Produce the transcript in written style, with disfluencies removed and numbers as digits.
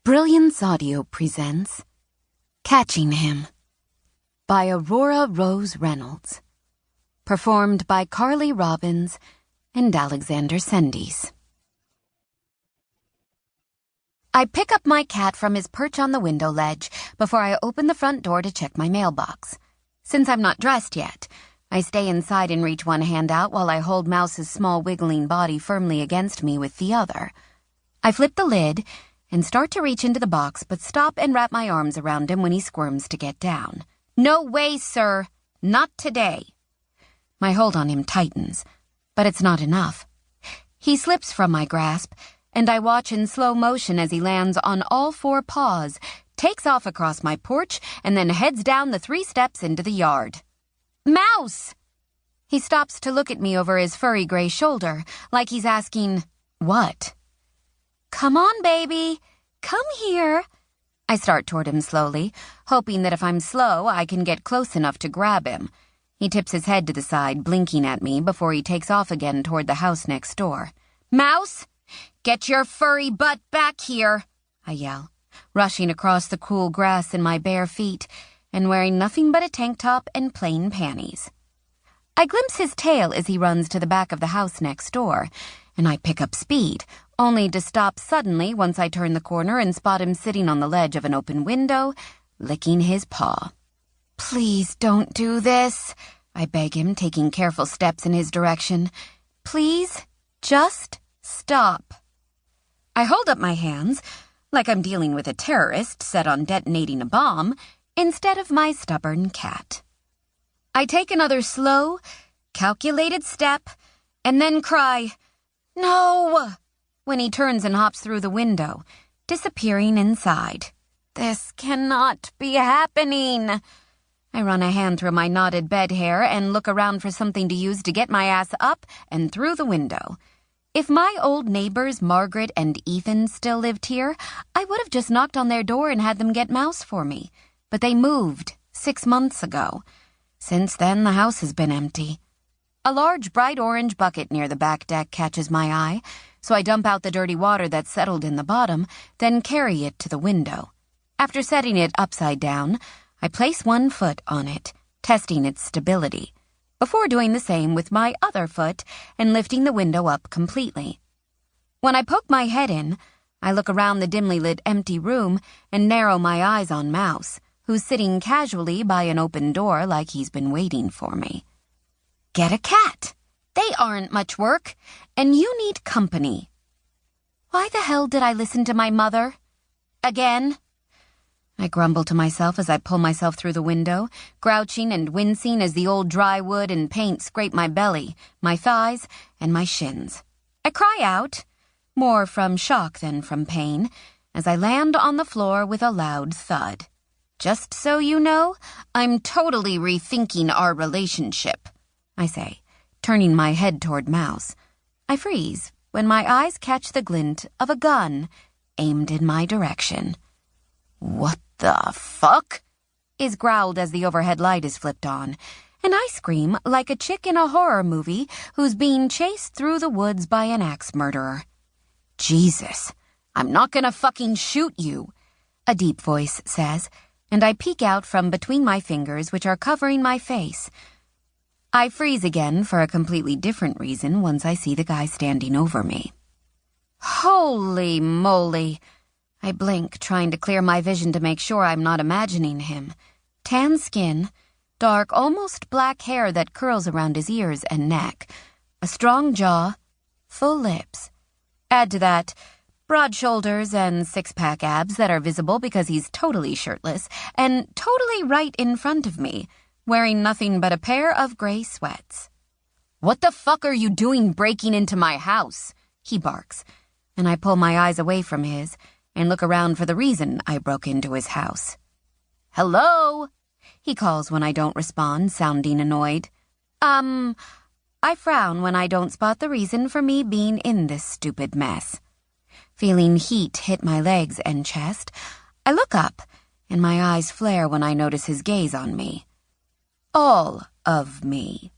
Brilliance Audio presents Catching Him by Aurora Rose Reynolds. Performed by Carly Robbins and Alexander Sendies. I pick up my cat from his perch on the window ledge before I open the front door to check my mailbox. Since I'm not dressed yet, I stay inside and reach one hand out while I hold Mouse's small wiggling body firmly against me with the other. I flip the lid and start to reach into the box, but stop and wrap my arms around him when he squirms to get down. "No way, sir. Not today." My hold on him tightens, but it's not enough. He slips from my grasp, and I watch in slow motion as he lands on all four paws, takes off across my porch, and then heads down the 3 steps into the yard. "Mouse!" He stops to look at me over his furry gray shoulder, like he's asking, "What?" "Come on, baby. Come here." I start toward him slowly, hoping that if I'm slow, I can get close enough to grab him. He tips his head to the side, blinking at me before he takes off again toward the house next door. "Mouse, get your furry butt back here," I yell, rushing across the cool grass in my bare feet and wearing nothing but a tank top and plain panties. I glimpse his tail as he runs to the back of the house next door, and I pick up speed, only to stop suddenly once I turn the corner and spot him sitting on the ledge of an open window, licking his paw. "Please don't do this," I beg him, taking careful steps in his direction. "Please, just stop." I hold up my hands, like I'm dealing with a terrorist set on detonating a bomb, instead of my stubborn cat. I take another slow, calculated step, and then cry, "No!" when he turns and hops through the window, disappearing inside. This cannot be happening. I run a hand through my knotted bed hair and look around for something to use to get my ass up and through the window. If my old neighbors Margaret and Ethan still lived here, I would have just knocked on their door and had them get Mouse for me. But they moved 6 months ago. Since then, the house has been empty. A large bright orange bucket near the back deck catches my eye, so I dump out the dirty water that's settled in the bottom, then carry it to the window. After setting it upside down, I place one foot on it, testing its stability, before doing the same with my other foot and lifting the window up completely. When I poke my head in, I look around the dimly lit empty room and narrow my eyes on Mouse, who's sitting casually by an open door like he's been waiting for me. Get a cat. They aren't much work, and you need company. Why the hell did I listen to my mother? Again? I grumble to myself as I pull myself through the window, grouching and wincing as the old dry wood and paint scrape my belly, my thighs, and my shins. I cry out, more from shock than from pain, as I land on the floor with a loud thud. "Just so you know, I'm totally rethinking our relationship," I say, turning my head toward Mouse. I freeze when my eyes catch the glint of a gun aimed in my direction. "What the fuck?" is growled as the overhead light is flipped on, and I scream like a chick in a horror movie who's being chased through the woods by an axe murderer. "Jesus, I'm not gonna fucking shoot you," a deep voice says, and I peek out from between my fingers, which are covering my face. I freeze again for a completely different reason once I see the guy standing over me. Holy moly! I blink, trying to clear my vision to make sure I'm not imagining him. Tan skin, dark, almost black hair that curls around his ears and neck, a strong jaw, full lips. Add to that broad shoulders and 6-pack abs that are visible because he's totally shirtless and totally right in front of me, wearing nothing but a pair of gray sweats. "What the fuck are you doing breaking into my house?" he barks, and I pull my eyes away from his and look around for the reason I broke into his house. "Hello?" he calls when I don't respond, sounding annoyed. I frown when I don't spot the reason for me being in this stupid mess. Feeling heat hit my legs and chest, I look up, and my eyes flare when I notice his gaze on me. All of me.